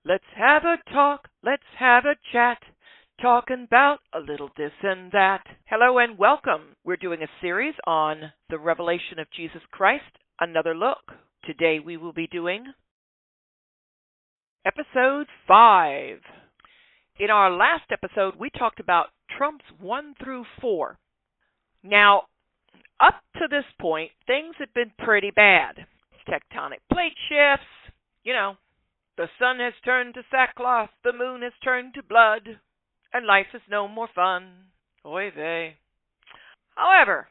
Let's have a talk, let's have a chat, talking about a little this and that. Hello and welcome. We're doing a series on the revelation of Jesus Christ, another look. Today we will be doing episode 5. In our last episode, we talked about trumps 1 through 4. Now, up to this point, things have been pretty bad. Tectonic plate shifts, the sun has turned to sackcloth, the moon has turned to blood, and life is no more fun. Oy vey. However,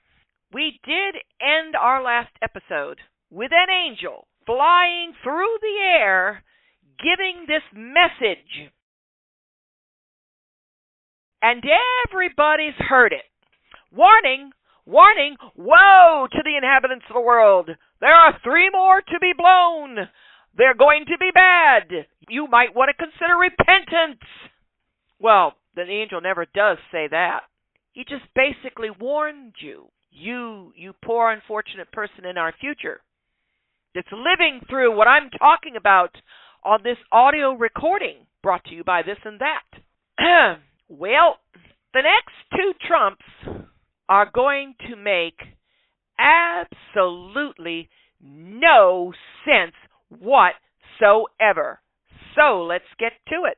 we did end our last episode with an angel flying through the air, giving this message. And everybody's heard it. Warning! Warning! Woe to the inhabitants of the world! There are 3 more to be blown! They're going to be bad! You might want to consider repentance! Well, the angel never does say that. He just basically warned you. You poor unfortunate person in our future that's living through what I'm talking about on this audio recording brought to you by this and that. Well, the next 2 trumps are going to make absolutely no sense whatsoever. So let's get to it.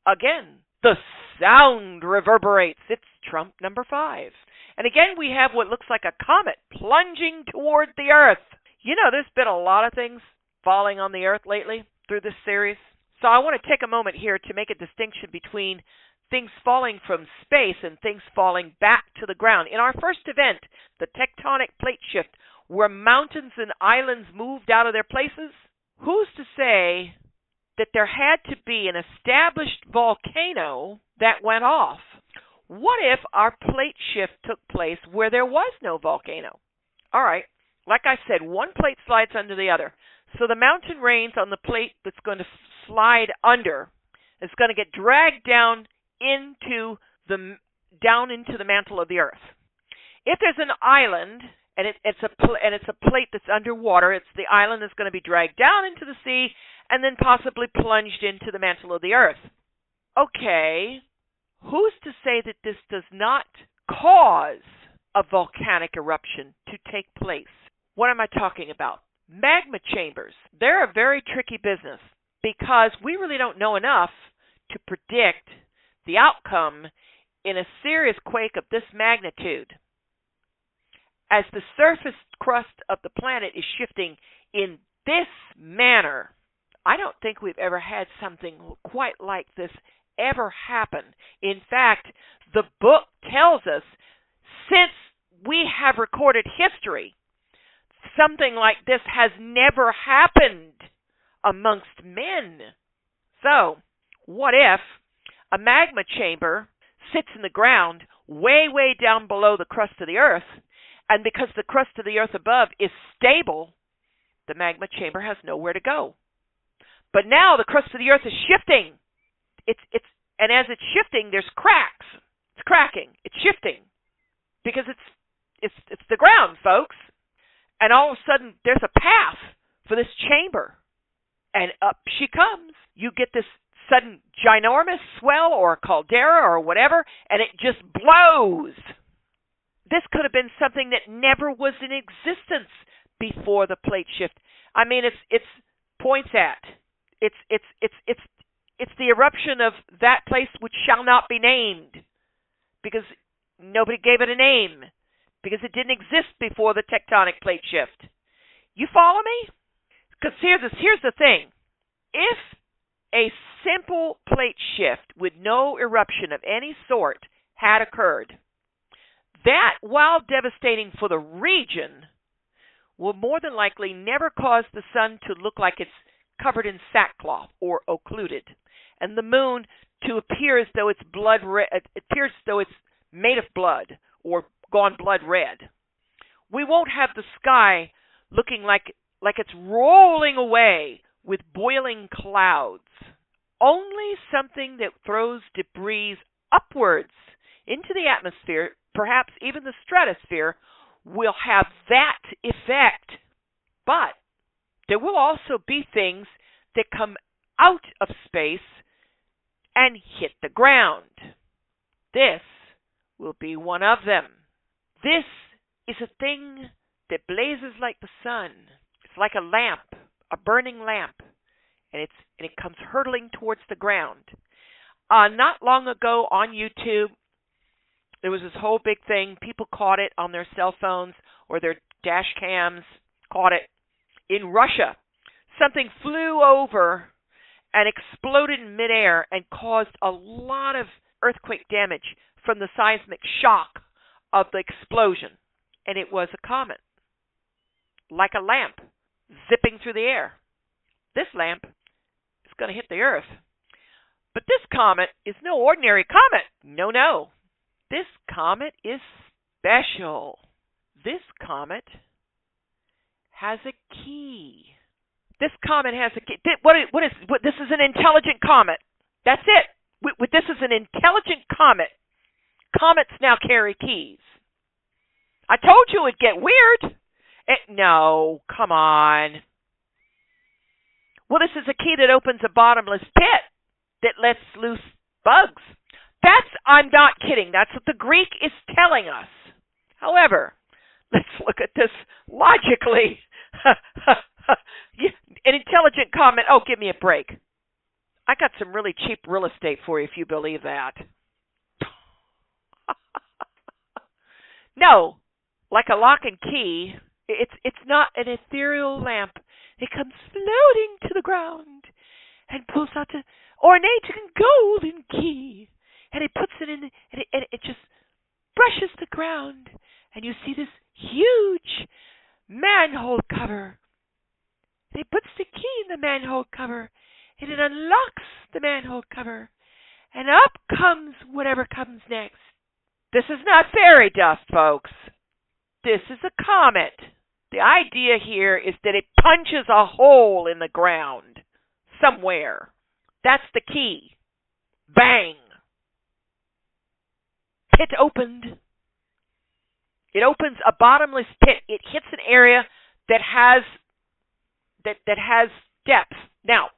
Again, the sound reverberates. It's trump number 5. And again, we have what looks like a comet plunging toward the earth. There's been a lot of things falling on the earth lately through this series. So I want to take a moment here to make a distinction between things falling from space and things falling back to the ground. In our first event, the tectonic plate shift, where mountains and islands moved out of their places, who's to say that there had to be an established volcano that went off? What if our plate shift took place where there was no volcano? All right, like I said, one plate slides under the other. So the mountain range on the plate that's going to slide under is going to get dragged down into the mantle of the earth. If there's an island and it's a plate that's underwater, the island is going to be dragged down into the sea and then possibly plunged into the mantle of the earth. Okay, who's to say that this does not cause a volcanic eruption to take place? What am I talking about? Magma chambers. They're a very tricky business because we really don't know enough to predict the outcome in a serious quake of this magnitude. As the surface crust of the planet is shifting in this manner, I don't think we've ever had something quite like this ever happen. In fact, the book tells us since we have recorded history, something like this has never happened amongst men. So, what if a magma chamber sits in the ground way down below the crust of the earth, and because the crust of the earth above is stable, the magma chamber has nowhere to go. But now the crust of the earth is shifting. And as it's shifting, there's cracks. It's cracking. It's shifting because it's the ground, folks. And all of a sudden, there's a path for this chamber, and up she comes. You get this sudden ginormous swell or caldera or whatever, and it just blows. This could have been something that never was in existence before the plate shift. I mean, it's points at. It's the eruption of that place which shall not be named because nobody gave it a name because it didn't exist before the tectonic plate shift. You follow me? Because here's the thing. If a simple plate shift with no eruption of any sort had occurred, that, while devastating for the region, will more than likely never cause the sun to look like it's covered in sackcloth or occluded, and the moon to appear as though it's appears as though it's made of blood or gone blood red. We won't have the sky looking like it's rolling away with boiling clouds. Only something that throws debris upwards into the atmosphere, perhaps even the stratosphere, will have that effect. But there will also be things that come out of space and hit the ground. This will be one of them. This is a thing that blazes like the sun. It's like a lamp, a burning lamp, and it comes hurtling towards the ground. Not long ago on YouTube, there was this whole big thing. People caught it on their cell phones or their dash cams, caught it in Russia. Something flew over and exploded in midair and caused a lot of earthquake damage from the seismic shock of the explosion. And it was a comet, like a lamp, zipping through the air. This lamp is going to hit the Earth. But this comet is no ordinary comet. No, no. This comet is special. This comet has a key. This comet has a key. This is an intelligent comet. That's it. This is an intelligent comet. Comets now carry keys. I told you it'd get weird. No, come on. Well, this is a key that opens a bottomless pit that lets loose bugs. I'm not kidding. That's what the Greek is telling us. However, let's look at this logically. An intelligent comet. Oh, give me a break. I got some really cheap real estate for you if you believe that. No, like a lock and key, it's not an ethereal lamp. It comes floating to the ground and pulls out an ornate and golden key. And he puts it in, and it just brushes the ground. And you see this huge manhole cover. And he puts the key in the manhole cover, and it unlocks the manhole cover. And up comes whatever comes next. This is not fairy dust, folks. This is a comet. The idea here is that it punches a hole in the ground somewhere. That's the key. Bang. Pit opened. It opens a bottomless pit. It hits an area that has depth. Now,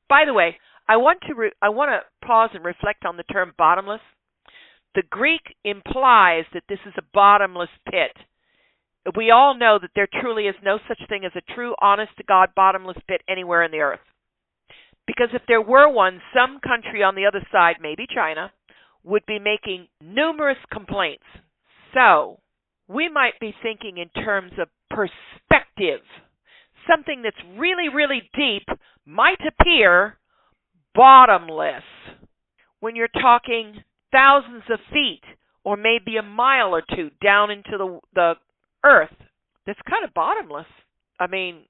by the way, I want to pause and reflect on the term bottomless. The Greek implies that this is a bottomless pit. We all know that there truly is no such thing as a true, honest-to-God bottomless pit anywhere in the earth. Because if there were one, some country on the other side, maybe China, would be making numerous complaints. So, we might be thinking in terms of perspective. Something that's really, really deep might appear bottomless. When you're talking thousands of feet or maybe a mile or two down into the earth, that's kind of bottomless. I mean,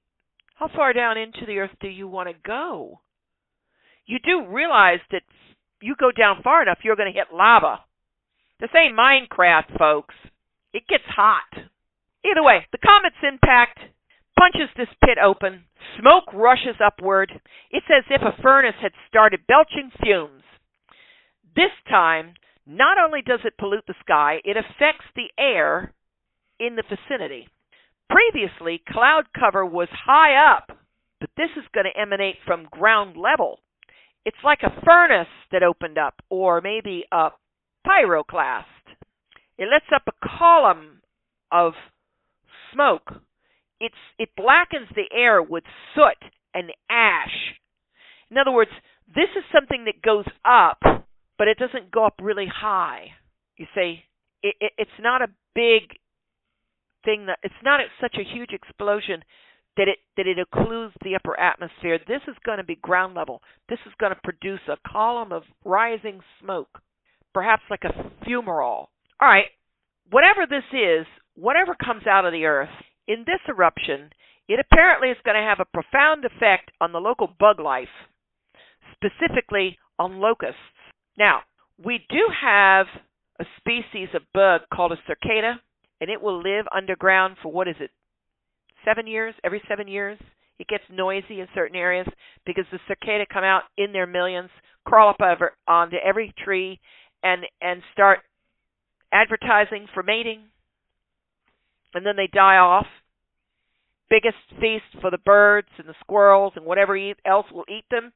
how far down into the earth do you want to go? You do realize that you go down far enough, you're going to hit lava. This ain't Minecraft, folks. It gets hot. Either way, the comet's impact punches this pit open. Smoke rushes upward. It's as if a furnace had started belching fumes. This time, not only does it pollute the sky, it affects the air in the vicinity. Previously, cloud cover was high up, but this is going to emanate from ground level. It's like a furnace that opened up, or maybe a pyroclast. It lets up a column of smoke. It blackens the air with soot and ash. In other words, this is something that goes up, but it doesn't go up really high. You see, it's not a big thing. It's not such a huge explosion that it occludes the upper atmosphere. This is going to be ground level. This is going to produce a column of rising smoke, perhaps like a fumarole. All right, whatever this is, whatever comes out of the earth, in this eruption, it apparently is going to have a profound effect on the local bug life, specifically on locusts. Now, we do have a species of bug called a cicada, and it will live underground for, 7 years? Every 7 years, it gets noisy in certain areas because the cicada come out in their millions, crawl up onto every tree, and start advertising for mating, and then they die off. Biggest feast for the birds and the squirrels and whatever else will eat them.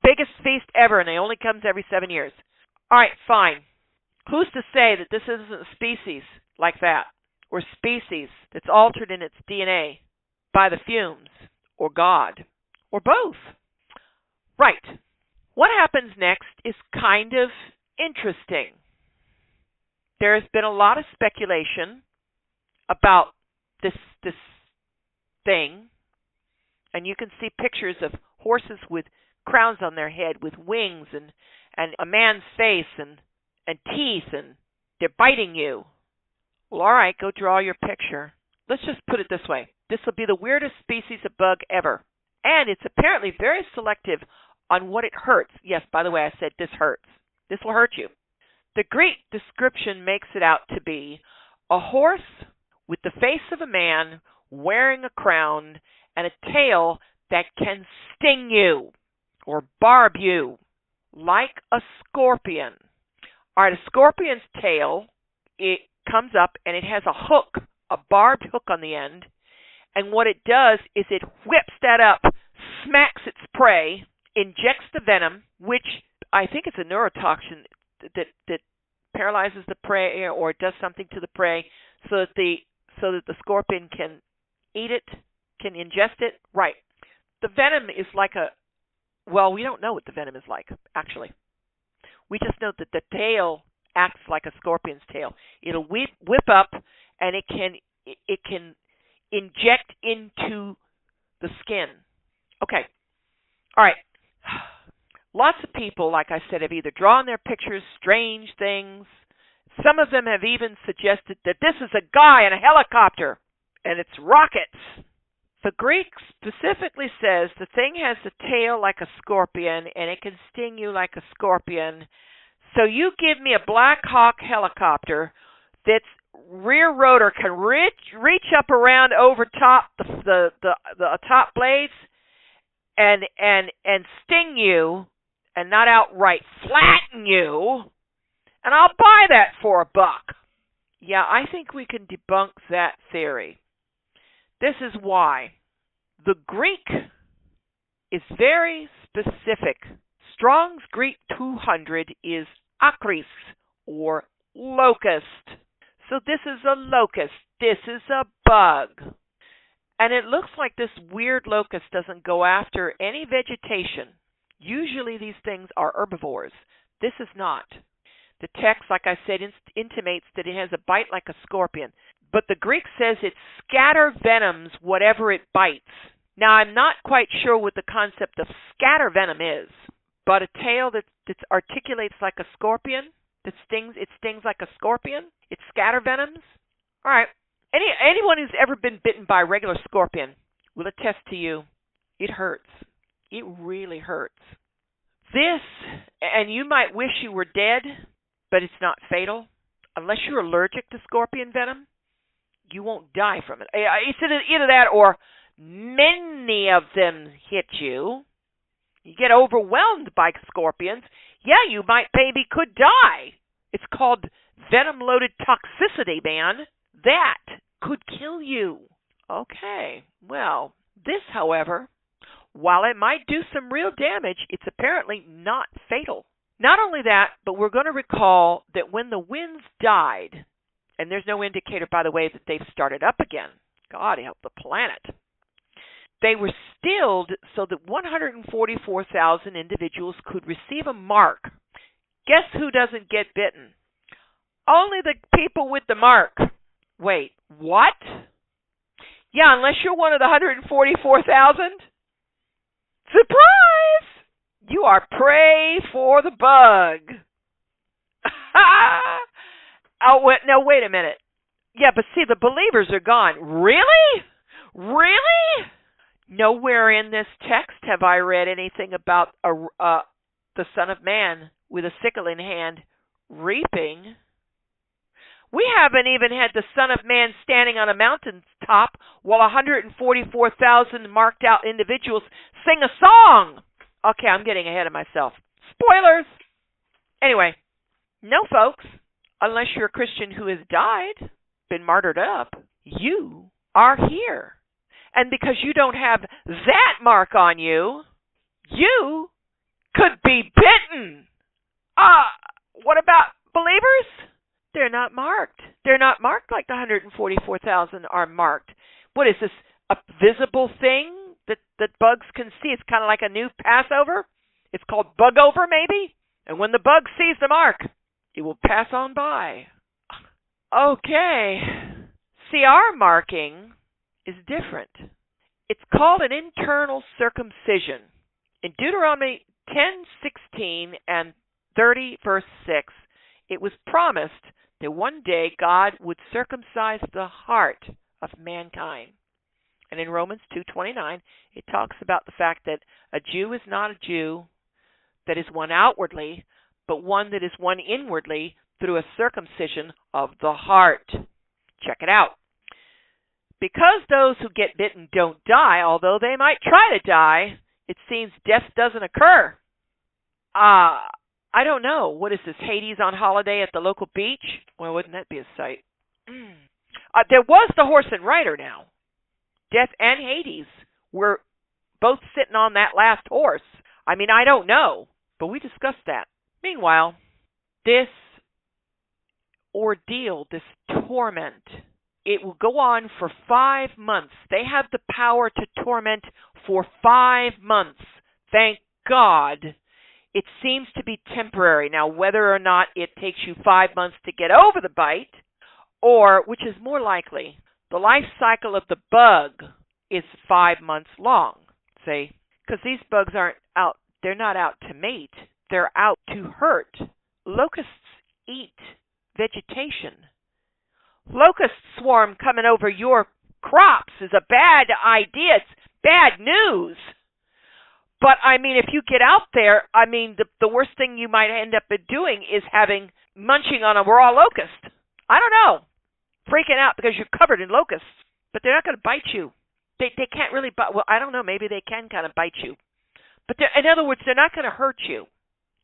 Biggest feast ever, and it only comes every 7 years. All right, fine. Who's to say that this isn't a species like that, or species that's altered in its DNA by the fumes, or God, or both? Right. What happens next is kind of interesting. There has been a lot of speculation about this thing, and you can see pictures of horses with crowns on their head with wings and a man's face and teeth, and they're biting you. Well, all right, go draw your picture. Let's just put it this way. This will be the weirdest species of bug ever. And it's apparently very selective on what it hurts. Yes, by the way, I said this hurts. This will hurt you. The Greek description makes it out to be a horse with the face of a man wearing a crown and a tail that can sting you or barb you like a scorpion. All right, a scorpion's tail, it comes up and it has a hook, a barbed hook on the end. And what it does is it whips that up, smacks its prey, injects the venom, which I think it's a neurotoxin that paralyzes the prey or does something to the prey so that the scorpion can eat it, can ingest it. Right. The venom is like well, we don't know what the venom is like, actually. We just know that the tail acts like a scorpion's tail. It'll whip up, and it can inject into the skin. Okay. All right. Lots of people, like I said, have either drawn their pictures, strange things. Some of them have even suggested that this is a guy in a helicopter, and it's rockets. The Greek specifically says the thing has a tail like a scorpion, and it can sting you like a scorpion. So you give me a Black Hawk helicopter that's rear rotor can reach up around over top the top blades and sting you, and not outright flatten you, and I'll buy that for $1. Yeah, I think we can debunk that theory. This is why. The Greek is very specific. Strong's Greek 200 is akris, or locust. So this is a locust. This is a bug. And it looks like this weird locust doesn't go after any vegetation. Usually these things are herbivores. This is not. The text, like I said, intimates that it has a bite like a scorpion. But the Greek says it scatter venoms whatever it bites. Now, I'm not quite sure what the concept of scatter venom is, but a tail that articulates like a scorpion, it stings like a scorpion, it scatter venoms. All right. Anyone who's ever been bitten by a regular scorpion will attest to you, it hurts. It really hurts. This, and you might wish you were dead, but it's not fatal. Unless you're allergic to scorpion venom, you won't die from it. It's either that or many of them hit you. You get overwhelmed by scorpions. Yeah, you maybe could die. It's called venom-loaded toxicity, man. That could kill you. Okay, well, this, however, while it might do some real damage, it's apparently not fatal. Not only that, but we're going to recall that when the winds died, and there's no indicator, by the way, that they've started up again. God help the planet. They were stilled so that 144,000 individuals could receive a mark. Guess who doesn't get bitten? Only the people with the mark. Wait, what? Yeah, unless you're one of the 144,000. Surprise! You are prey for the bug. No, wait a minute. Yeah, but see, the believers are gone. Really? Really? Nowhere in this text have I read anything about the Son of Man with a sickle in hand reaping. We haven't even had the Son of Man standing on a mountaintop while 144,000 marked out individuals sing a song. Okay, I'm getting ahead of myself. Spoilers! Anyway, no, folks, unless you're a Christian who has died, been martyred up, you are here. And because you don't have that mark on you, you could Believers, they're not marked. They're not marked like the 144,000 are marked. What is this, a visible thing that bugs can see? It's kind of like a new Passover. It's called bug over, maybe? And when the bug sees the mark, it will pass on by. Okay. See, our marking is different. It's called an internal circumcision. In Deuteronomy 10:16 and 30, verse 6, it was promised that one day God would circumcise the heart of mankind. And in Romans 2:29, it talks about the fact that a Jew is not a Jew that is one outwardly, but one that is one inwardly through a circumcision of the heart. Check it out. Because those who get bitten don't die, although they might try to die, it seems death doesn't occur. I don't know. What is this, Hades on holiday at the local beach? Well, wouldn't that be a sight? There was the horse and rider now. Death and Hades were both sitting on that last horse. I mean, I don't know, but we discussed that. Meanwhile, this ordeal, this torment, it will go on for 5 months. They have the power to torment for 5 months. Thank God. It seems to be temporary. Now, whether or not it takes you 5 months to get over the bite, or, which is more likely, the life cycle of the bug is 5 months long, see? Because these bugs aren't out, they're not out to mate. They're out to hurt. Locusts eat vegetation. Locust swarm coming over your crops is a bad idea. It's bad news. But, I mean, if you get out there, I mean, the worst thing you might end up doing is munching on a raw locust. I don't know. Freaking out because you're covered in locusts. But they're not going to bite you. They can't really bite. Well, I don't know. Maybe they can kind of bite you. But in other words, they're not going to hurt you.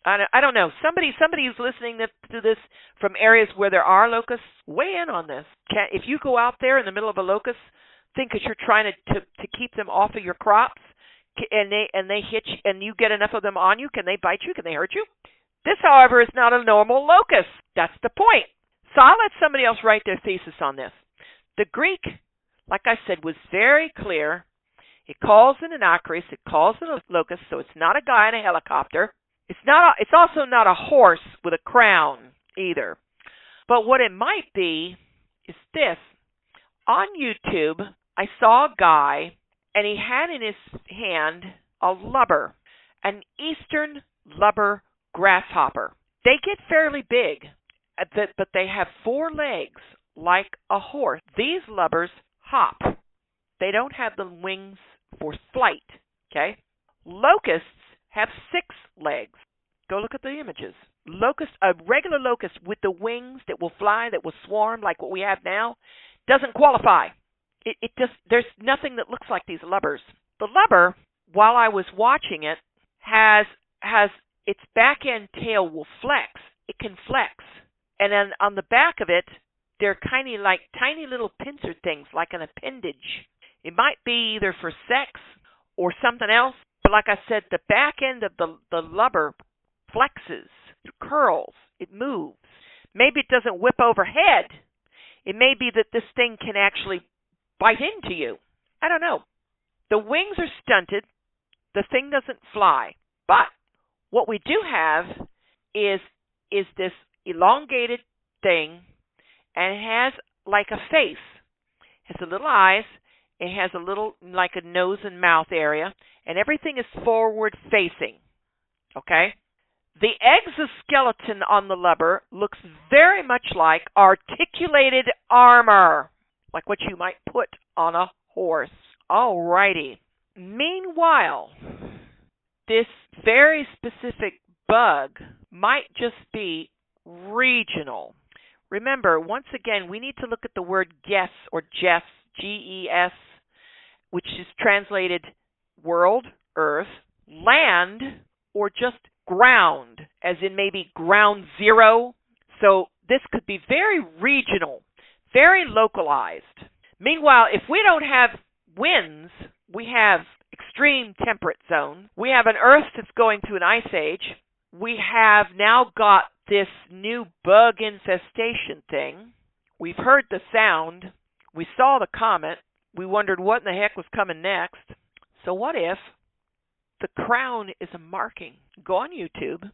I don't know. Somebody who's listening to this from areas where there are locusts, weigh in on this. If you go out there in the middle of a locust, think that you're trying to keep them off of your crops, and they hit you, and you get enough of them on you, can they bite you? Can they hurt you? This, however, is not a normal locust. That's the point. So I'll let somebody else write their thesis on this. The Greek, like I said, was very clear. It calls it an acris. It calls it a locust, so it's not a guy in a helicopter. It's also not a horse with a crown either. But what it might be is this. On YouTube, I saw a guy, and he had in his hand a lubber, an eastern lubber grasshopper. They get fairly big, but they have 4 legs like a horse. These lubbers hop. They don't have the wings for flight, okay? Locusts have 6 legs. Go look at the images. A regular locust with the wings that will fly, that will swarm like what we have now, doesn't qualify. There's nothing that looks like these lubbers. The lubber, while I was watching it, has its back end tail will flex. It can flex. And then on the back of it, they're tiny little pincer things, like an appendage. It might be either for sex or something else, but like I said, the back end of the lubber flexes, it curls, it moves. Maybe it doesn't whip overhead. It may be that this thing can actually bite into you. I don't know. The wings are stunted. The thing doesn't fly. But what we do have is this elongated thing, and it has like a face. It has the little eyes. It has a little, like a nose and mouth area, and everything is forward facing. Okay? The exoskeleton on the lubber looks very much like articulated armor, like what you might put on a horse. Alrighty. Meanwhile, this very specific bug might just be regional. Remember, once again, we need to look at the word GES or GES, G-E-S, which is translated world, earth, land, or just ground, as in maybe ground zero. So this could be very regional, very localized. Meanwhile, if we don't have winds, we have extreme temperate zone. We have an Earth that's going through an ice age. We have now got this new bug infestation thing. We've heard the sound. We saw the comet. We wondered what in the heck was coming next. So what if the crown is a marking? Go on YouTube.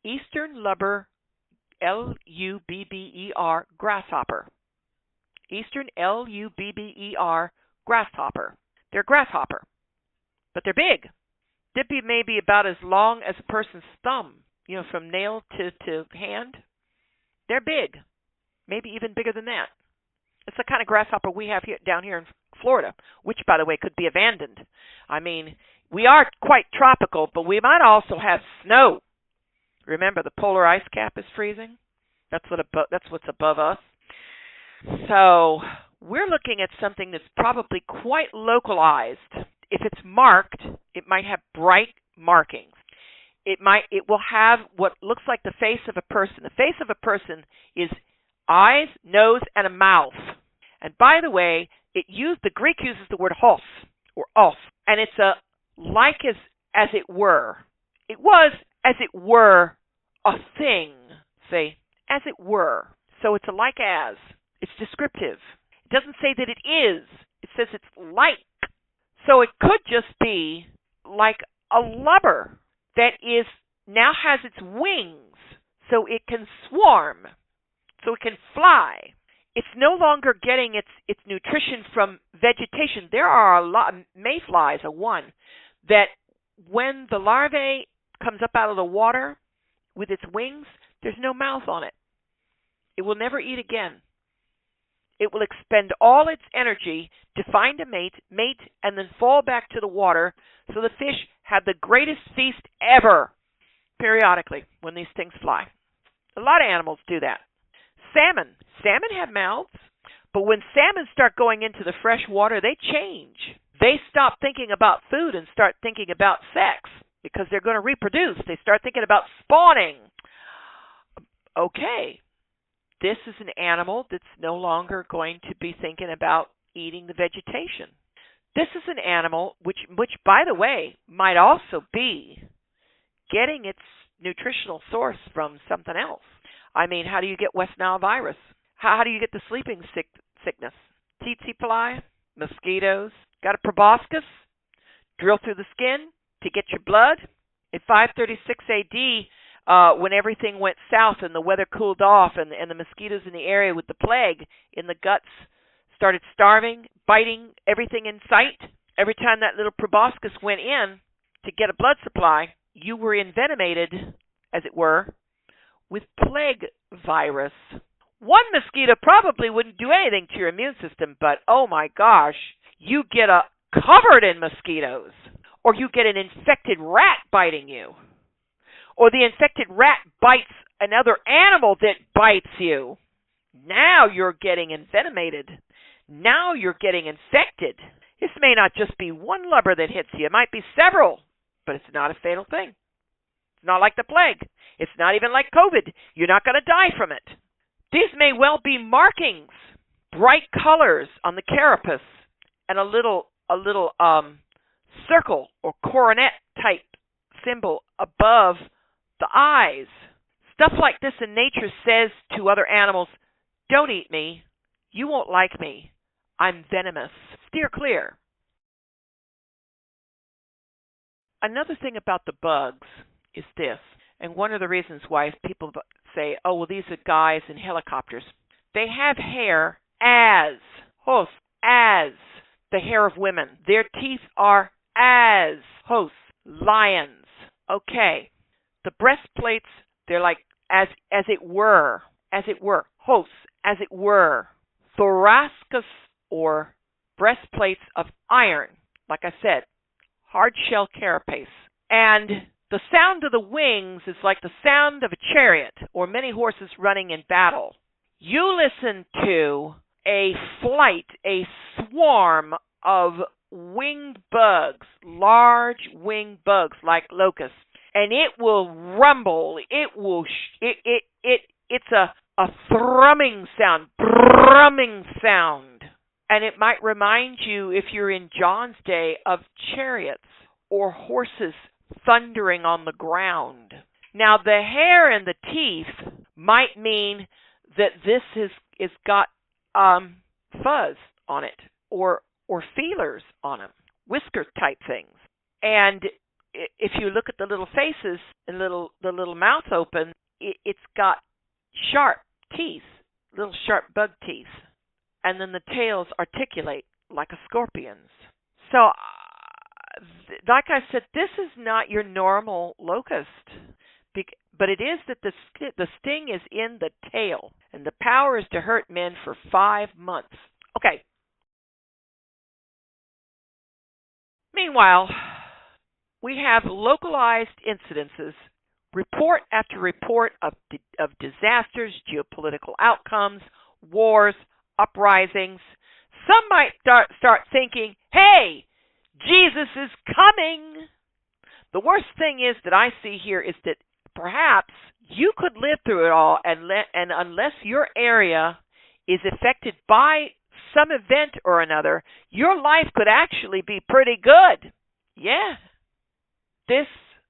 Eastern lubber, Lubber, grasshopper. Eastern Lubber, grasshopper. They're grasshopper, but they're big. They'd be maybe about as long as a person's thumb, from nail to hand. They're big, maybe even bigger than that. It's the kind of grasshopper we have down here in Florida, which, by the way, could be abandoned. I mean, we are quite tropical, but we might also have snow. Remember, the polar ice cap is freezing. That's what's above us. So we're looking at something that's probably quite localized. If it's marked, it might have bright markings. It will have what looks like the face of a person. The face of a person is eyes, nose, and a mouth. And by the way, the Greek uses the word hos or os, and it's as it were. It was as it were a thing. Say as it were. So it's a like as. It's descriptive. It doesn't say that it is. It says it's like. So it could just be like a lubber that now has its wings, so it can swarm, so it can fly. It's no longer getting its nutrition from vegetation. There are a lot. Mayflies are one that when the larvae comes up out of the water with its wings, there's no mouth on it. It will never eat again. It will expend all its energy to find a mate, and then fall back to the water, so the fish have the greatest feast ever, periodically, when these things fly. A lot of animals do that. Salmon have mouths, but when salmon start going into the fresh water, they change. They stop thinking about food and start thinking about sex, because they're going to reproduce. They start thinking about spawning. Okay. This is an animal that's no longer going to be thinking about eating the vegetation. This is an animal which, by the way, might also be getting its nutritional source from something else. I mean, how do you get West Nile virus? How do you get the sleeping sickness? Tsetse fly, mosquitoes. Got a proboscis? Drill through the skin to get your blood. In 536 AD, when everything went south and the weather cooled off and the mosquitoes in the area with the plague in the guts started starving, biting everything in sight, every time that little proboscis went in to get a blood supply, you were envenomated, as it were, with plague virus. One mosquito probably wouldn't do anything to your immune system, but oh my gosh, you get covered in mosquitoes, or you get an infected rat biting you. Or the infected rat bites another animal that bites you. Now you're getting envenomated. Now you're getting infected. This may not just be one lubber that hits you. It might be several, but it's not a fatal thing. It's not like the plague. It's not even like COVID. You're not going to die from it. These may well be markings, bright colors on the carapace, and a little circle or coronet type symbol above the eyes. Stuff like this in nature says to other animals, don't eat me. You won't like me. I'm venomous. Steer clear. Another thing about the bugs is this, and one of the reasons why people say, oh, well, these are guys in helicopters. They have hair as the hair of women. Their teeth are as lions. Okay. The breastplates, they're like as it were, thoracus, or breastplates of iron. Like I said, hard shell carapace. And the sound of the wings is like the sound of a chariot or many horses running in battle. You listen to a swarm of winged bugs, large winged bugs like locusts, and it will rumble. It's a thrumming sound. And it might remind you, if you're in John's day, of chariots or horses thundering on the ground. Now, the hair and the teeth might mean that this is got fuzz on it, or feelers on them, whisker type things. And if you look at the little faces and the little mouth open, it's got sharp teeth, little sharp bug teeth, and then the tails articulate like a scorpion's. So, like I said, this is not your normal locust, but it is that the sting is in the tail, and the power is to hurt men for 5 months. Okay. Meanwhile, we have localized incidences, report after report of disasters, geopolitical outcomes, wars, uprisings. Some might start thinking, hey, Jesus is coming. The worst thing is that I see here is that perhaps you could live through it all, and unless your area is affected by some event or another, your life could actually be pretty good. Yeah. This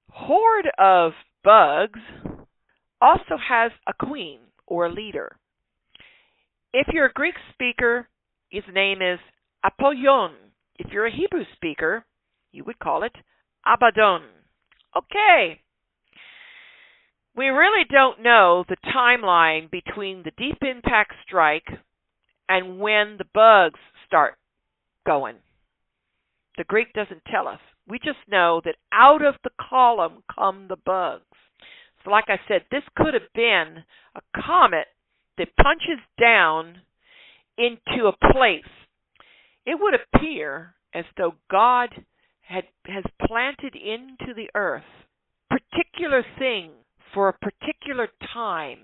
horde of bugs also has a queen or a leader. If you're a Greek speaker, his name is Apollyon. If you're a Hebrew speaker, you would call it Abbadon. Okay. We really don't know the timeline between the deep impact strike and when the bugs start going. The Greek doesn't tell us. We just know that out of the column come the bugs. So like I said, this could have been a comet that punches down into a place. It would appear as though God has planted into the earth particular things for a particular time,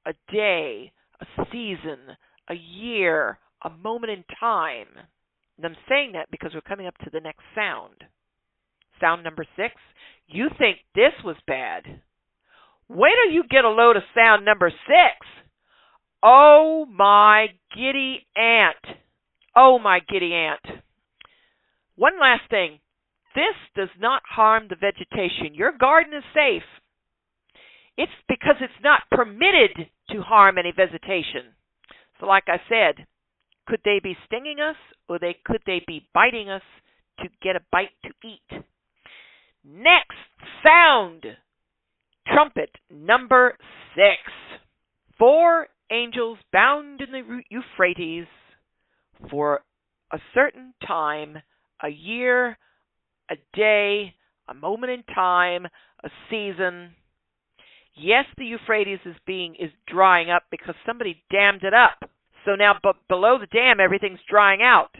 a day, a season, a year, a moment in time. And I'm saying that because we're coming up to the next sound. Sound number 6. You think this was bad. Wait till you get a load of sound number 6. Oh, my giddy aunt. Oh, my giddy aunt. One last thing. This does not harm the vegetation. Your garden is safe. It's because it's not permitted to harm any vegetation. So like I said, could they be stinging us, or could they be biting us to get a bite to eat? Next sound, trumpet number 6. 4 angels bound in the Euphrates for a certain time, a year, a day, a moment in time, a season. Yes, the Euphrates is drying up because somebody dammed it up. So now below the dam, everything's drying out.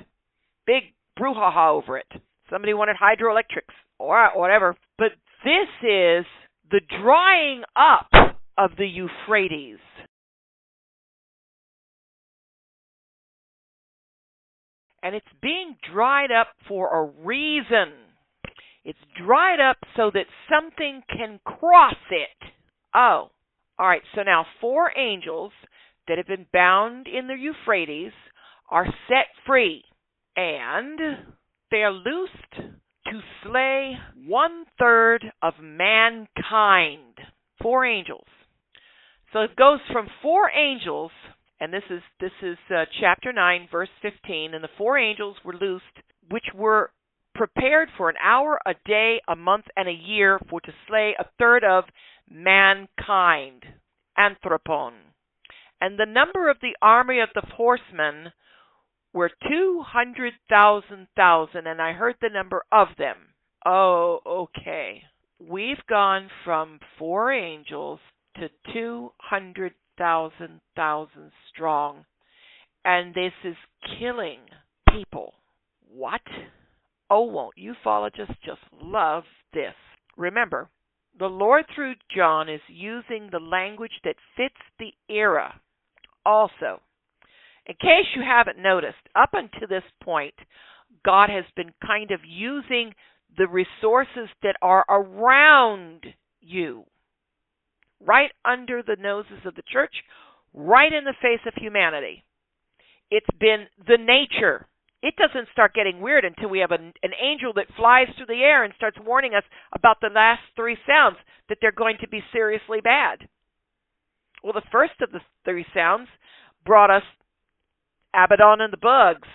Big brouhaha over it. Somebody wanted hydroelectrics or whatever. But this is the drying up of the Euphrates. And it's being dried up for a reason. It's dried up so that something can cross it. Oh, all right. So now 4 angels that have been bound in the Euphrates are set free, and they are loosed to slay 1/3 of mankind. 4 angels. So it goes from 4 angels, and this is chapter 9, verse 15, and the 4 angels were loosed, which were prepared for an hour, a day, a month, and a year for to slay 1/3 of mankind, anthropon. And the number of the army of the horsemen were 200,000, and I heard the number of them. Oh, okay. We've gone from 4 angels to 200,000 strong, and this is killing people. What? Oh, won't ufologists just love this? Remember, the Lord through John is using the language that fits the era. Also, in case you haven't noticed, up until this point, God has been kind of using the resources that are around you, right under the noses of the church, right in the face of humanity. It's been the nature. It doesn't start getting weird until we have an angel that flies through the air and starts warning us about the last 3 sounds, that they're going to be seriously bad. Well, the first of the three sounds brought us Abbadon and the bugs.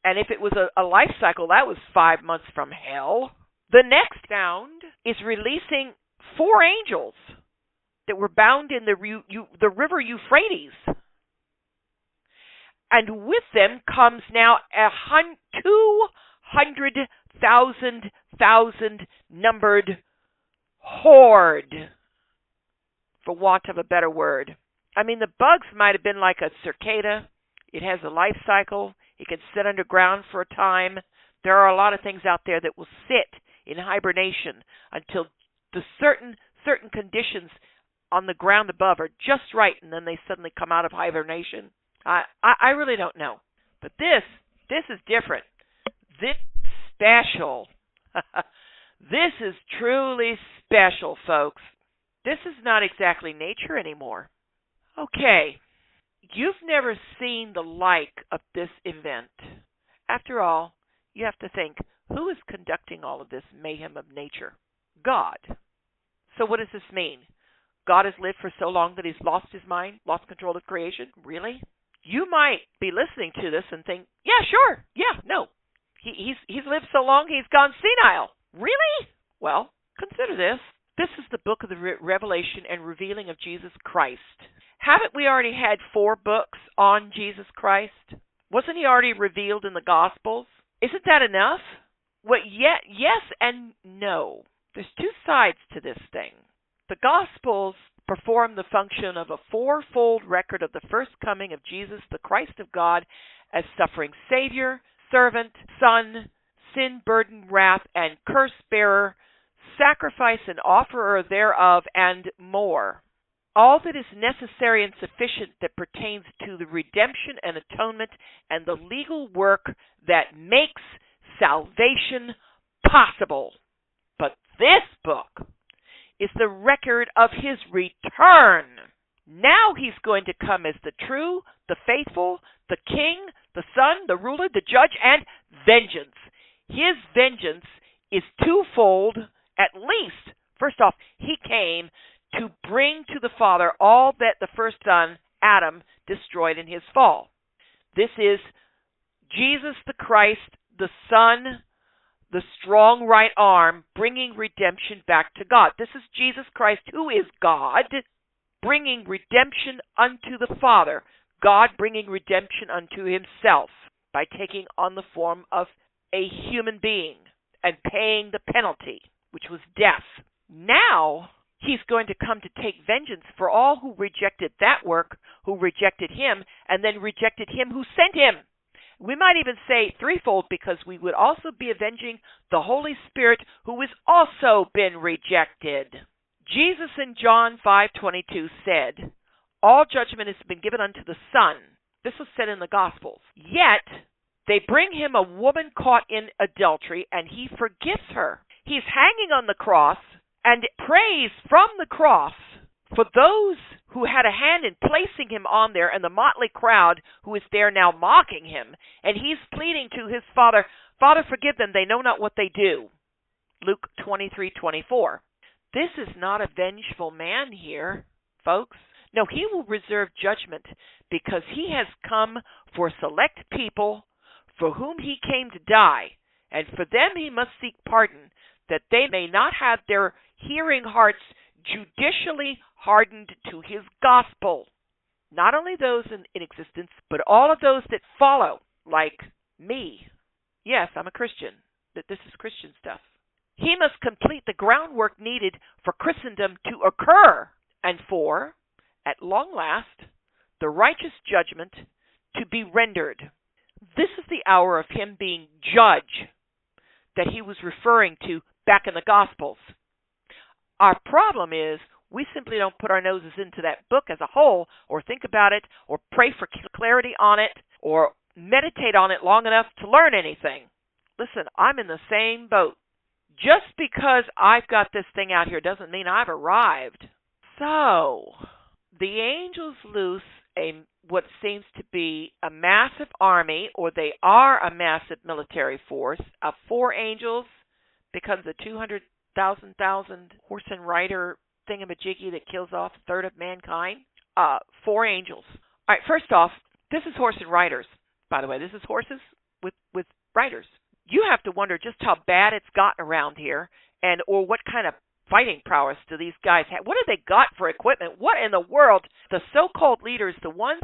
And if it was a life cycle, that was 5 months from hell. The next sound is releasing 4 angels that were bound in the river Euphrates. And with them comes now 200,000 numbered horde, for want of a better word. I mean, the bugs might have been like a cicada. It has a life cycle. It can sit underground for a time. There are a lot of things out there that will sit in hibernation until the certain conditions on the ground above are just right, and then they suddenly come out of hibernation. I really don't know. But this is different. This is special. This is truly special, folks. This is not exactly nature anymore. Okay, you've never seen the like of this event. After all, you have to think, who is conducting all of this mayhem of nature? God. So what does this mean? God has lived for so long that he's lost his mind, lost control of creation? Really? You might be listening to this and think, yeah, sure, yeah, no. He's lived so long he's gone senile. Really? Well, consider this. This is the book of the revelation and revealing of Jesus Christ. Haven't we already had 4 books on Jesus Christ? Wasn't he already revealed in the Gospels? Isn't that enough? Well, yes and no. There's 2 sides to this thing. The Gospels perform the function of a 4-fold record of the first coming of Jesus, the Christ of God, as suffering Savior, servant, Son, sin-burdened wrath, and curse-bearer, sacrifice and offerer thereof, and more. All that is necessary and sufficient that pertains to the redemption and atonement and the legal work that makes salvation possible. But this book is the record of his return. Now he's going to come as the true, the faithful, the king, the son, the ruler, the judge, and vengeance. His vengeance is twofold, at least. First off, he came to bring to the Father all that the first son, Adam, destroyed in his fall. This is Jesus the Christ, the Son, the strong right arm, bringing redemption back to God. This is Jesus Christ, who is God, bringing redemption unto the Father. God bringing redemption unto himself by taking on the form of a human being and paying the penalty, which was death. Now, he's going to come to take vengeance for all who rejected that work, who rejected him, and then rejected him who sent him. We might even say threefold, because we would also be avenging the Holy Spirit, who has also been rejected. Jesus in John 5:22 said, all judgment has been given unto the Son. This was said in the Gospels. Yet, they bring him a woman caught in adultery, and he forgives her. He's hanging on the cross and prays from the cross for those who had a hand in placing him on there, and the motley crowd who is there now mocking him. And he's pleading to his Father, Father, forgive them, they know not what they do. Luke 23:24. This is not a vengeful man here, folks. No, he will reserve judgment because he has come for select people for whom he came to die, and for them he must seek pardon, that they may not have their hearing hearts judicially hardened to his gospel. Not only those in existence, but all of those that follow, like me. Yes, I'm a Christian. This is Christian stuff. He must complete the groundwork needed for Christendom to occur, and for, at long last, the righteous judgment to be rendered. This is the hour of him being judge that he was referring to back in the Gospels. Our problem is we simply don't put our noses into that book as a whole, or think about it, or pray for clarity on it, or meditate on it long enough to learn anything. Listen, I'm in the same boat. Just because I've got this thing out here doesn't mean I've arrived. So, the angels loose what seems to be a massive army, or they are a massive military force, of 4 angels becomes a 200,000 horse and rider thingamajiggy that kills off a third of mankind. 4 angels. All right, first off, this is horse and riders. By the way, this is horses with riders. You have to wonder just how bad it's gotten around here, or what kind of fighting prowess do these guys have? What have they got for equipment? What in the world? The so-called leaders, the ones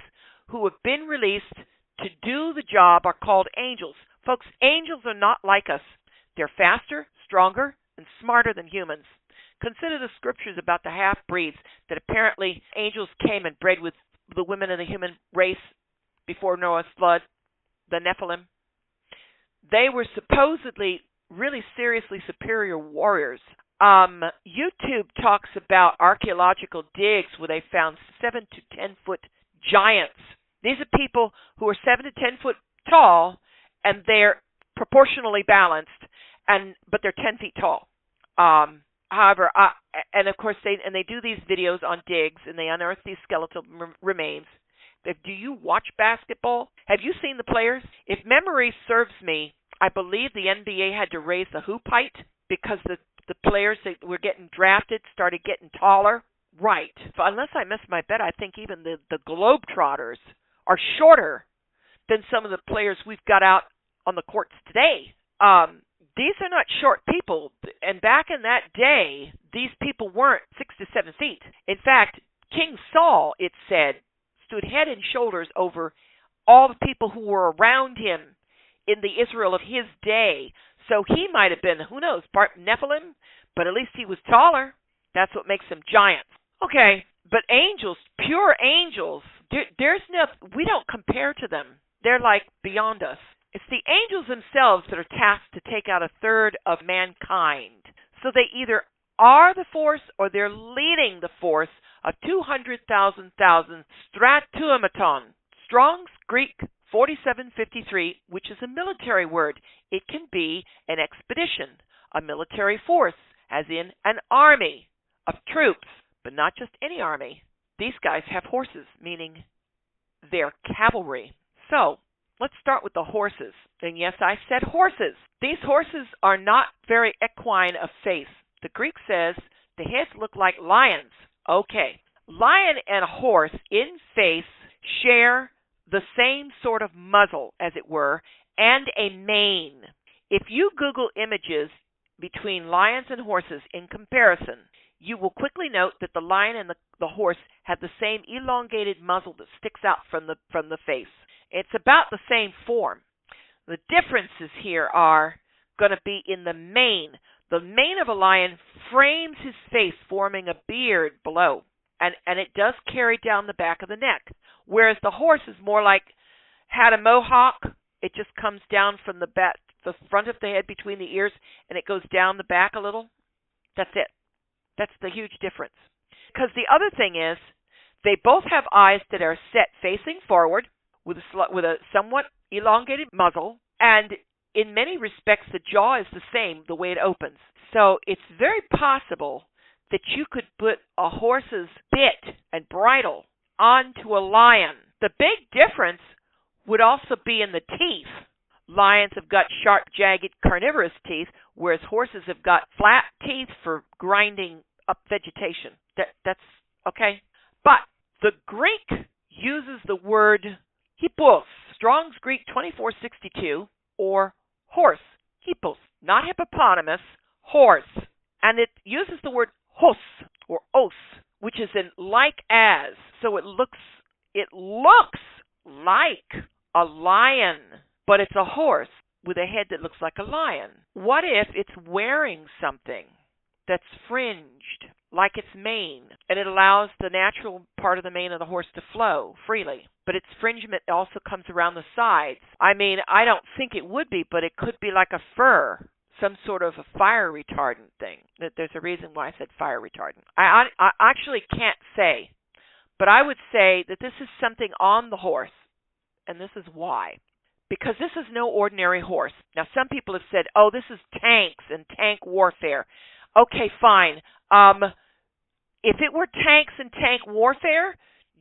who have been released to do the job, are called angels. Folks, angels are not like us. They're faster, stronger, and smarter than humans. Consider the scriptures about the half-breeds, that apparently angels came and bred with the women of the human race before Noah's flood, the Nephilim. They were supposedly really seriously superior warriors. YouTube talks about archaeological digs where they found 7 to 10 foot giants. These are people who are 7 to 10 foot tall, and they're proportionally balanced, but they're 10 feet tall. However, and of course they do these videos on digs, and they unearth these skeletal remains. Do you watch basketball? Have you seen the players? If memory serves me, I believe the NBA had to raise the hoop height because the players that were getting drafted started getting taller. Right. Unless I missed my bet, I think even the Globetrotters are shorter than some of the players we've got out on the courts today. These are not short people, and back in that day, these people weren't 6 to 7 feet. In fact, King Saul, it said, stood head and shoulders over all the people who were around him in the Israel of his day. So he might have been, who knows, part Nephilim, but at least he was taller. That's what makes them giants. Okay, but angels, pure angels, there's no, we don't compare to them. They're like beyond us. It's the angels themselves that are tasked to take out a third of mankind. So they either are the force or they're leading the force of 200,000 stratumaton. Strong's Greek 4753, which is a military word. It can be an expedition, a military force, as in an army of troops, but not just any army. These guys have horses, meaning they're cavalry. So, let's start with the horses. And yes, I said horses. These horses are not very equine of face. The Greek says the heads look like lions. Okay. Lion and horse in face share the same sort of muzzle, as it were, and a mane. If you Google images between lions and horses in comparison, you will quickly note that the lion and the horse have the same elongated muzzle that sticks out from the face. It's about the same form. The differences here are going to be in the mane. The mane of a lion frames his face, forming a beard below, and it does carry down the back of the neck, whereas the horse is more like had a mohawk. It just comes down from the back, the front of the head between the ears, and it goes down the back a little. That's it. That's the huge difference. Because the other thing is, they both have eyes that are set facing forward with a somewhat elongated muzzle, and in many respects the jaw is the same, the way it opens. So it's very possible that you could put a horse's bit and bridle onto a lion. The big difference would also be in the teeth. Lions have got sharp, jagged, carnivorous teeth, whereas horses have got flat teeth for grinding up vegetation. That's okay. But the Greek uses the word hippos, Strong's Greek 2462, or horse, hippos, not hippopotamus, horse. And it uses the word hos, or os, which is in like as. So it looks like a lion, but it's a horse with a head that looks like a lion. What if it's wearing something that's fringed, like its mane, and it allows the natural part of the mane of the horse to flow freely, but its fringement also comes around the sides? I mean, I don't think it would be, but it could be like a fur, some sort of a fire retardant thing. There's a reason why I said fire retardant. I actually can't say, but I would say that this is something on the horse, and this is why. Because this is no ordinary horse. Now, some people have said, oh, this is tanks and tank warfare. Okay, fine. If it were tanks and tank warfare,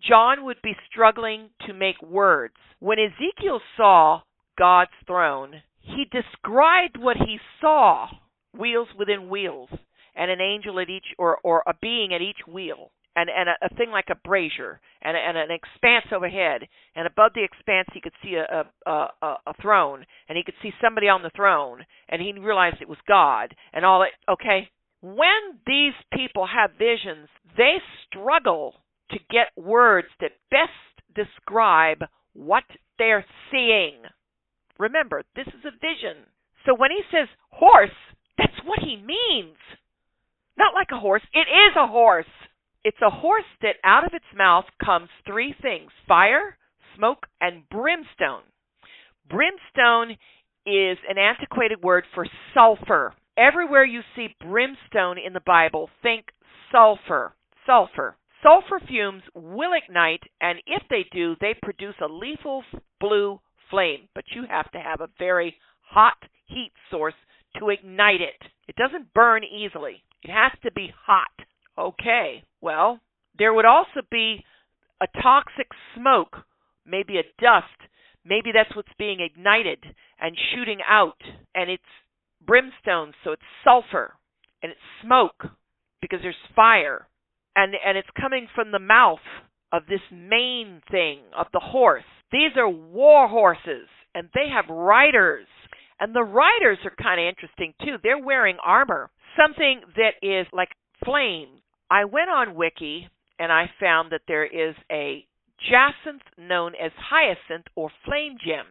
John would be struggling to make words. When Ezekiel saw God's throne, he described what he saw, wheels within wheels, and an angel at each, or a being at each wheel. and a thing like a brazier, and an expanse overhead, and above the expanse he could see a throne, and he could see somebody on the throne, and he realized it was God, and all that. Okay, when these people have visions, they struggle to get words that best describe what they're seeing. Remember, this is a vision. So when he says horse, that's what he means. Not like a horse. It is a horse. It's a horse that out of its mouth comes three things: fire, smoke, and brimstone. Brimstone is an antiquated word for sulfur. Everywhere you see brimstone in the Bible, think sulfur. Sulfur. Sulfur fumes will ignite, and if they do, they produce a lethal blue flame. But you have to have a very hot heat source to ignite it. It doesn't burn easily. It has to be hot. Okay, well, there would also be a toxic smoke, maybe a dust. Maybe that's what's being ignited and shooting out, and it's brimstone, so it's sulfur, and it's smoke because there's fire, and it's coming from the mouth of this main thing, of the horse. These are war horses, and they have riders, and the riders are kind of interesting too. They're wearing armor, something that is like flame. I went on Wiki, and I found that there is a jacinth known as hyacinth or flame gem.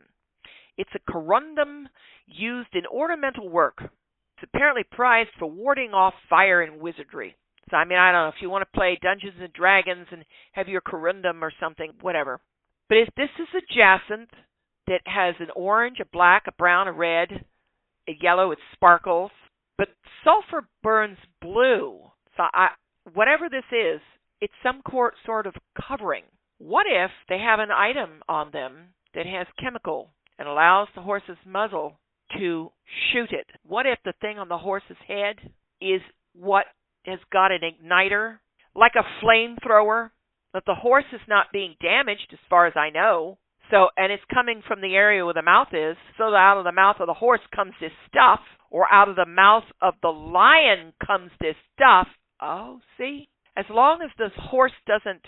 It's a corundum used in ornamental work. It's apparently prized for warding off fire and wizardry. So, I don't know, if you want to play Dungeons and Dragons and have your corundum or something, whatever. But this is a jacinth that has an orange, a black, a brown, a red, a yellow. It sparkles. But sulfur burns blue. So whatever this is, it's some sort of covering. What if they have an item on them that has chemical and allows the horse's muzzle to shoot it? What if the thing on the horse's head is what has got an igniter, like a flamethrower, that the horse is not being damaged as far as I know? So, and it's coming from the area where the mouth is, so that out of the mouth of the horse comes this stuff, or out of the mouth of the lion comes this stuff. Oh, see? As long as this horse doesn't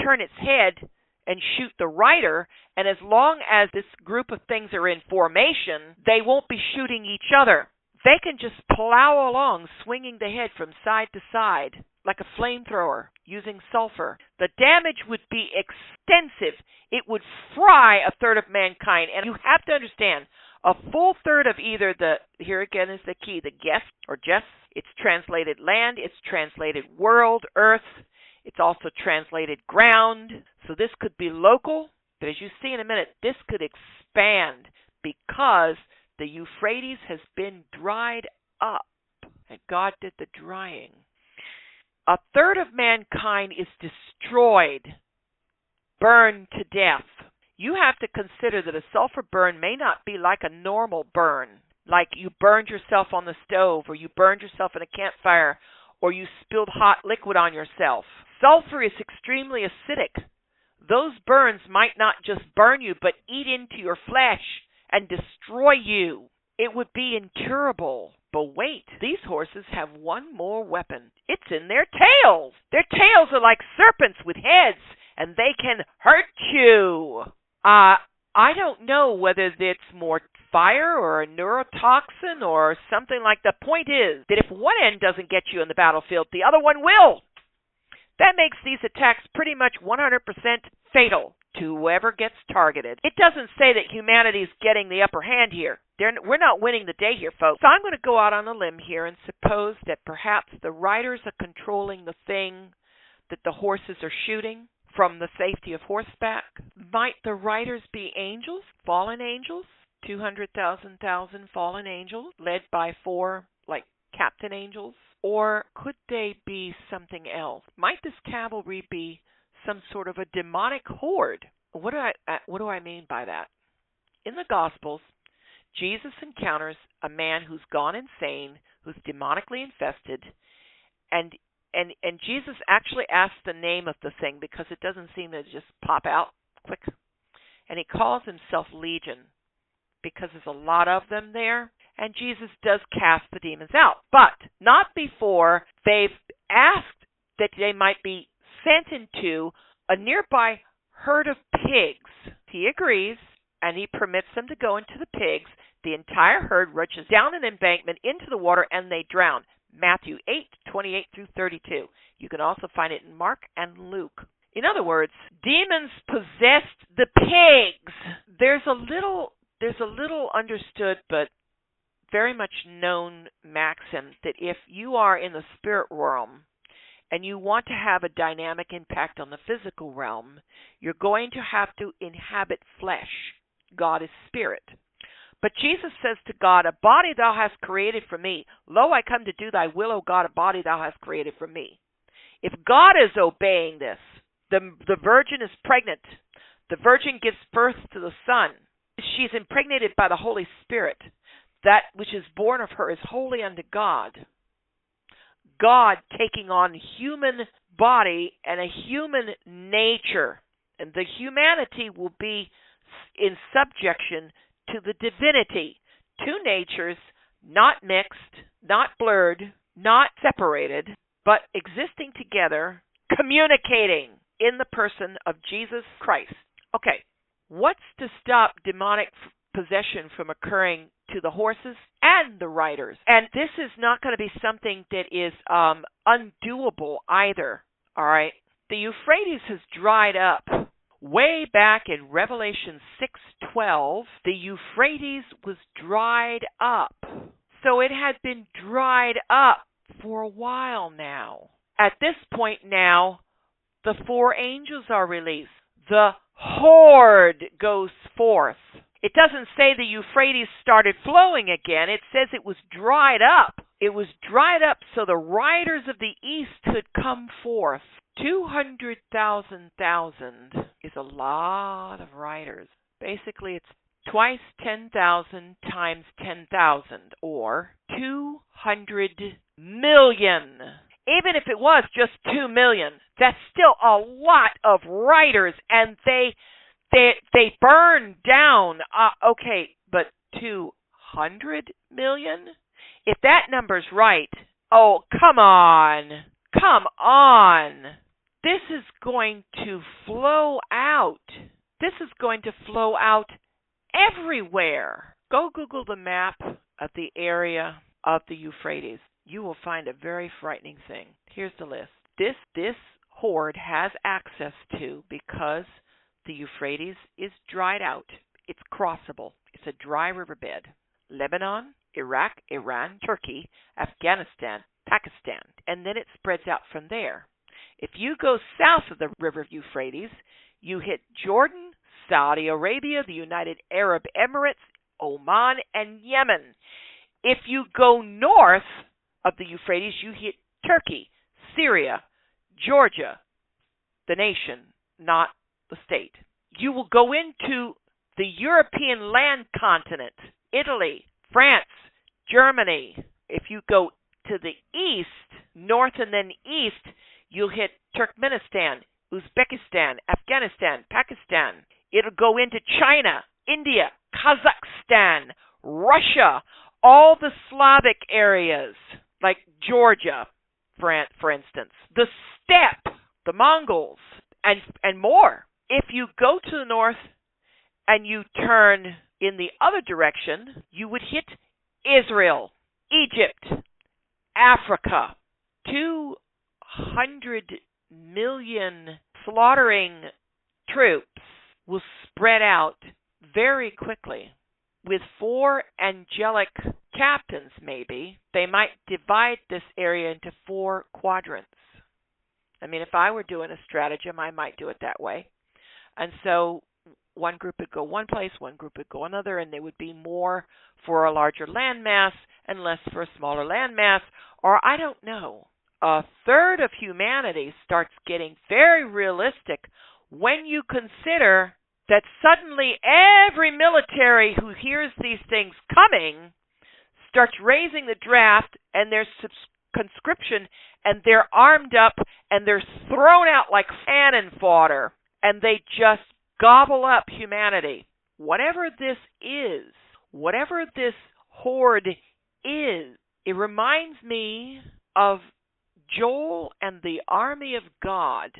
turn its head and shoot the rider, and as long as this group of things are in formation, they won't be shooting each other. They can just plow along, swinging the head from side to side, like a flamethrower, using sulfur. The damage would be extensive. It would fry a third of mankind. And you have to understand, a full third of either here again is the key, the guest or Jess. It's translated land, it's translated world, earth. It's also translated ground. So this could be local, but as you see in a minute, this could expand because the Euphrates has been dried up, and God did the drying. A third of mankind is destroyed, burned to death. You have to consider that a sulfur burn may not be like a normal burn, like you burned yourself on the stove, or you burned yourself in a campfire, or you spilled hot liquid on yourself. Sulfur is extremely acidic. Those burns might not just burn you, but eat into your flesh and destroy you. It would be incurable. But wait, these horses have one more weapon. It's in their tails. Their tails are like serpents with heads, and they can hurt you. I don't know whether it's more fire or a neurotoxin or something like that. The point is that if one end doesn't get you in the battlefield, the other one will. That makes these attacks pretty much 100% fatal to whoever gets targeted. It doesn't say that humanity's getting the upper hand here. We're not winning the day here, folks. So I'm going to go out on a limb here and suppose that perhaps the riders are controlling the thing that the horses are shooting from the safety of horseback. Might the riders be angels, fallen angels? 200,000 fallen angels led by 4, like, captain angels? Or could they be something else? Might this cavalry be some sort of a demonic horde? What do I mean by that? In the Gospels, Jesus encounters a man who's gone insane, who's demonically infested, and Jesus actually asks the name of the thing because it doesn't seem to just pop out quick. And he calls himself Legion because there's a lot of them there. And Jesus does cast the demons out, but not before they've asked that they might be sent into a nearby herd of pigs. He agrees, and he permits them to go into the pigs. The entire herd rushes down an embankment into the water, and they drown. Matthew 8:28 through 32. You can also find it in Mark and Luke. In other words, demons possessed the pigs. There's a little understood but very much known maxim that if you are in the spirit realm and you want to have a dynamic impact on the physical realm, you're going to have to inhabit flesh. God is spirit. But Jesus says to God, a body thou hast created for me. Lo, I come to do thy will, O God, a body thou hast created for me. If God is obeying this, the virgin is pregnant. The virgin gives birth to the Son. She's impregnated by the Holy Spirit. That which is born of her is holy unto God. God taking on human body and a human nature. And the humanity will be in subjection to the divinity. Two natures, not mixed, not blurred, not separated, but existing together, communicating in the person of Jesus Christ. Okay, what's to stop demonic possession from occurring to the horses and the riders? And this is not going to be something that is undoable either, all right? The Euphrates has dried up. Way back in Revelation 6:12, the Euphrates was dried up. So it had been dried up for a while now. At this point now, the four angels are released. The horde goes forth. It doesn't say the Euphrates started flowing again. It says it was dried up. It was dried up so the riders of the east could come forth. 200,000 is a lot of riders. Basically, it's twice 10,000 times 10,000, or 200 million. Even if it was just 2 million, that's still a lot of riders, and they burn down. Okay, but 200 million? If that number's right, oh, come on. Come on. This is going to flow out. This is going to flow out everywhere. Go Google the map of the area of the Euphrates. You will find a very frightening thing. Here's the list. This horde has access to, because the Euphrates is dried out. It's crossable. It's a dry riverbed. Lebanon, Iraq, Iran, Turkey, Afghanistan, Pakistan, and then it spreads out from there. If you go south of the river Euphrates, you hit Jordan, Saudi Arabia, the United Arab Emirates, Oman, and Yemen. If you go north of the Euphrates, you hit Turkey, Syria, Georgia, the nation, not the state. You will go into the European land continent, Italy, France, Germany. If you go to the east, north and then east, you'll hit Turkmenistan, Uzbekistan, Afghanistan, Pakistan. It'll go into China, India, Kazakhstan, Russia, all the Slavic areas, like Georgia, for instance, the steppe, the Mongols, and more. If you go to the north and you turn in the other direction, you would hit Israel, Egypt, Africa. 200 million slaughtering troops will spread out very quickly. With 4 angelic captains, maybe, they might divide this area into 4 quadrants. I mean, if I were doing a stratagem, I might do it that way. And so one group would go one place, one group would go another, and there would be more for a larger landmass and less for a smaller landmass. Or I don't know. A third of humanity starts getting very realistic when you consider that suddenly every military who hears these things coming starts raising the draft, and there's conscription, and they're armed up, and they're thrown out like cannon fodder, and they just gobble up humanity. Whatever this is, whatever this horde is, it reminds me of Joel and the army of God.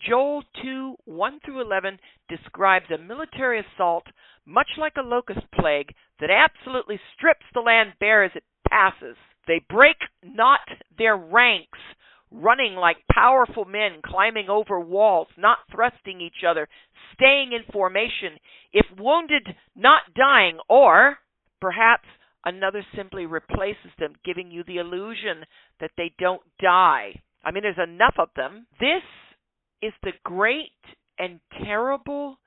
Joel 2, 1 through 11 describes a military assault much like a locust plague that absolutely strips the land bare as it passes. They break not their ranks, running like powerful men, climbing over walls, not thrusting each other, staying in formation, if wounded, not dying, or perhaps another simply replaces them, giving you the illusion that they don't die. I mean, there's enough of them. This is the great and terrible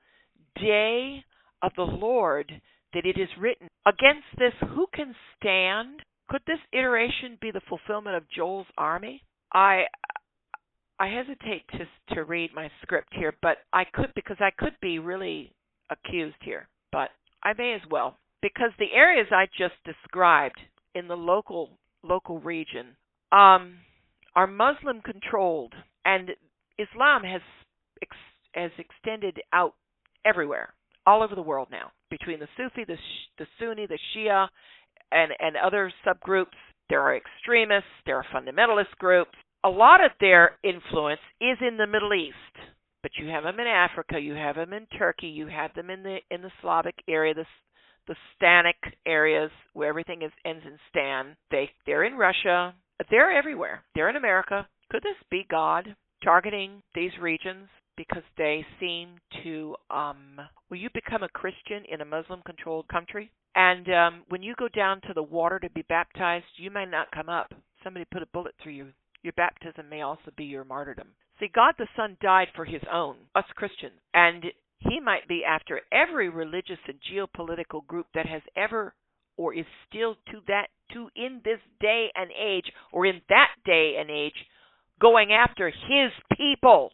day of the Lord that it is written. Against this, who can stand? Could this iteration be the fulfillment of Joel's army? I hesitate to read my script here, but I could be really accused here, but I may as well, because the areas I just described in the local region are Muslim controlled, and Islam has extended out everywhere, all over the world now, between the Sufi, the Sunni, the Shia, and other subgroups. There are extremists, there are fundamentalist groups. A lot of their influence is in the Middle East, but you have them in Africa, you have them in Turkey, you have them in the Slavic area, the Stanic areas where everything ends in Stan. They're in Russia. They're everywhere. They're in America. Could this be God targeting these regions because they seem to, will you become a Christian in a Muslim-controlled country? And when you go down to the water to be baptized, you may not come up. Somebody put a bullet through you. Your baptism may also be your martyrdom. See, God the Son died for his own, us Christians, and he might be after every religious and geopolitical group that has ever or is still to in this day and age or in that day and age going after his people.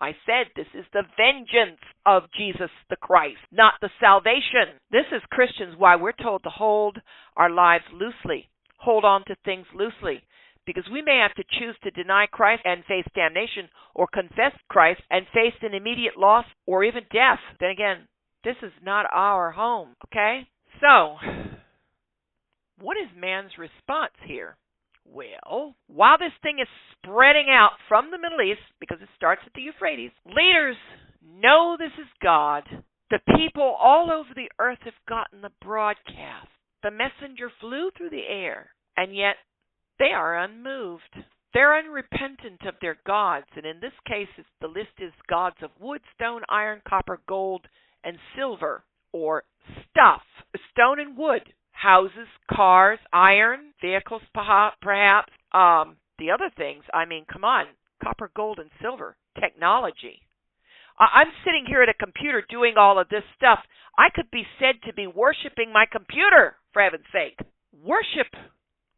I said this is the vengeance of Jesus the Christ, not the salvation. This is Christians why we're told to hold our lives loosely, hold on to things loosely, because we may have to choose to deny Christ and face damnation, or confess Christ and face an immediate loss or even death. Then again, this is not our home, okay? So, what is man's response here? Well, while this thing is spreading out from the Middle East, because it starts at the Euphrates, leaders know this is God. The people all over the earth have gotten the broadcast. The messenger flew through the air, and yet they are unmoved. They're unrepentant of their gods, and in this case, the list is gods of wood, stone, iron, copper, gold, and silver, or stuff, stone and wood. Houses, cars, iron, vehicles, perhaps. The other things, I mean, come on, copper, gold, and silver, technology. I'm sitting here at a computer doing all of this stuff. I could be said to be worshiping my computer, for heaven's sake. Worship,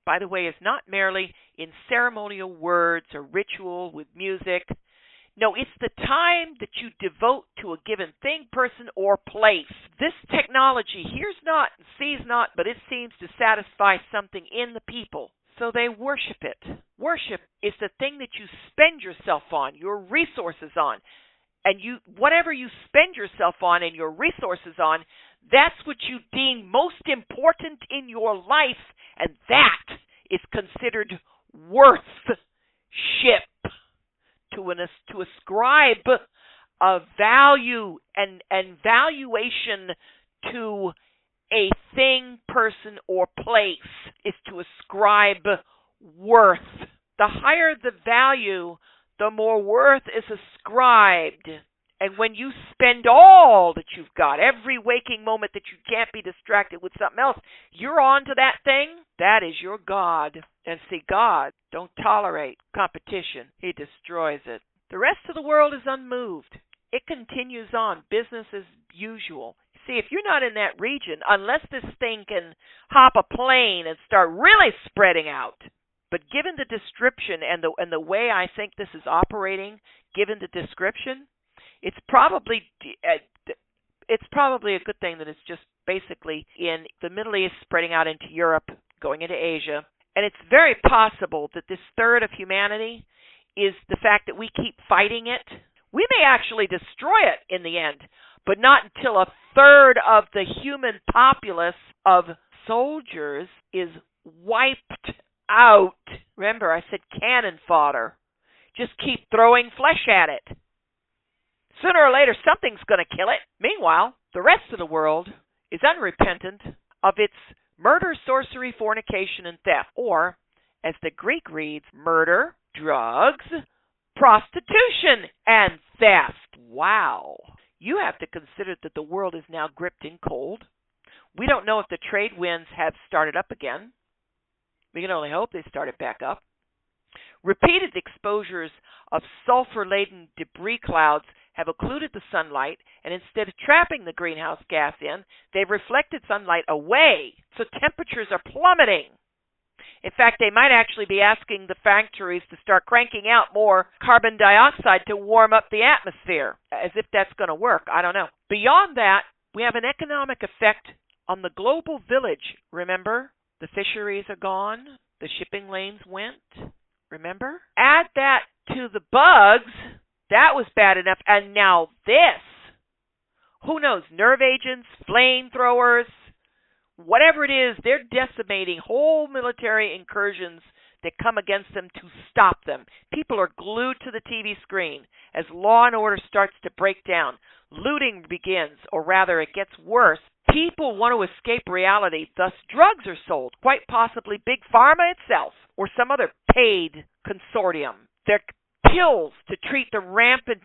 by the way, is not merely in ceremonial words or ritual with music. No, it's the time that you devote to a given thing, person, or place. This technology hears not and sees not, but it seems to satisfy something in the people. So they worship it. Worship is the thing that you spend yourself on, your resources on. And whatever you spend yourself on and your resources on, that's what you deem most important in your life, and that is considered worship. To ascribe a value and valuation to a thing, person, or place is to ascribe worth. The higher the value, the more worth is ascribed. And when you spend all that you've got, every waking moment that you can't be distracted with something else, you're on to that thing, that is your God. And see, God don't tolerate competition. He destroys it. The rest of the world is unmoved. It continues on, business as usual. See, if you're not in that region, unless this thing can hop a plane and start really spreading out, but given the description and the way I think this is operating, given the description, it's probably a good thing that it's just basically in the Middle East, spreading out into Europe, going into Asia. And it's very possible that this third of humanity is the fact that we keep fighting it. We may actually destroy it in the end, but not until a third of the human populace of soldiers is wiped out. Remember, I said cannon fodder. Just keep throwing flesh at it. Sooner or later, something's going to kill it. Meanwhile, the rest of the world is unrepentant of its murder, sorcery, fornication, and theft. Or, as the Greek reads, murder, drugs, prostitution, and theft. Wow. You have to consider that the world is now gripped in cold. We don't know if the trade winds have started up again. We can only hope they started back up. Repeated exposures of sulfur-laden debris clouds have occluded the sunlight, and instead of trapping the greenhouse gas in, they've reflected sunlight away, so temperatures are plummeting. In fact, they might actually be asking the factories to start cranking out more carbon dioxide to warm up the atmosphere, as if that's going to work. I don't know. Beyond that, we have an economic effect on the global village. Remember? The fisheries are gone. The shipping lanes went. Remember? Add that to the bugs. That was bad enough. And now this. Who knows? Nerve agents, flamethrowers, whatever it is, they're decimating whole military incursions that come against them to stop them. People are glued to the TV screen as law and order starts to break down. Looting begins, or rather it gets worse. People want to escape reality, thus drugs are sold, quite possibly Big Pharma itself or some other paid consortium. They're pills to treat the rampant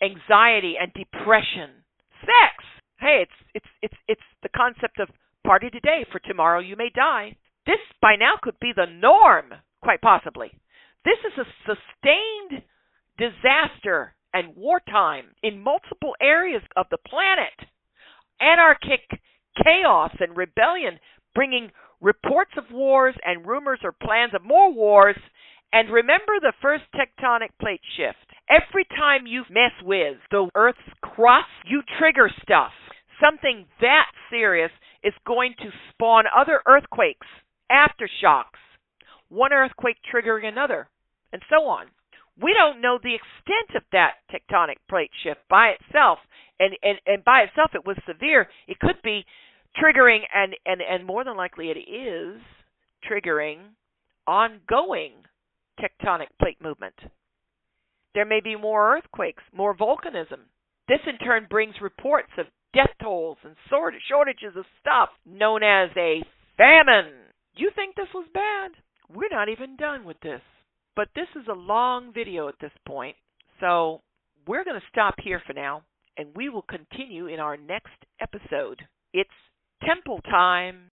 anxiety and depression. Sex! Hey, it's the concept of party today, for tomorrow you may die. This by now could be the norm, quite possibly. This is a sustained disaster and wartime in multiple areas of the planet. Anarchic chaos and rebellion, bringing reports of wars and rumors or plans of more wars. And remember the first tectonic plate shift. Every time you mess with the Earth's crust, you trigger stuff. Something that serious is going to spawn other earthquakes, aftershocks, one earthquake triggering another, and so on. We don't know the extent of that tectonic plate shift by itself, and by itself it was severe. It could be triggering, and more than likely it is triggering ongoing tectonic plate movement. There may be more earthquakes, more volcanism. This in turn brings reports of death tolls and shortages of stuff known as a famine. You think this was bad? We're not even done with this. But this is a long video at this point, so we're going to stop here for now, and we will continue in our next episode. It's temple time.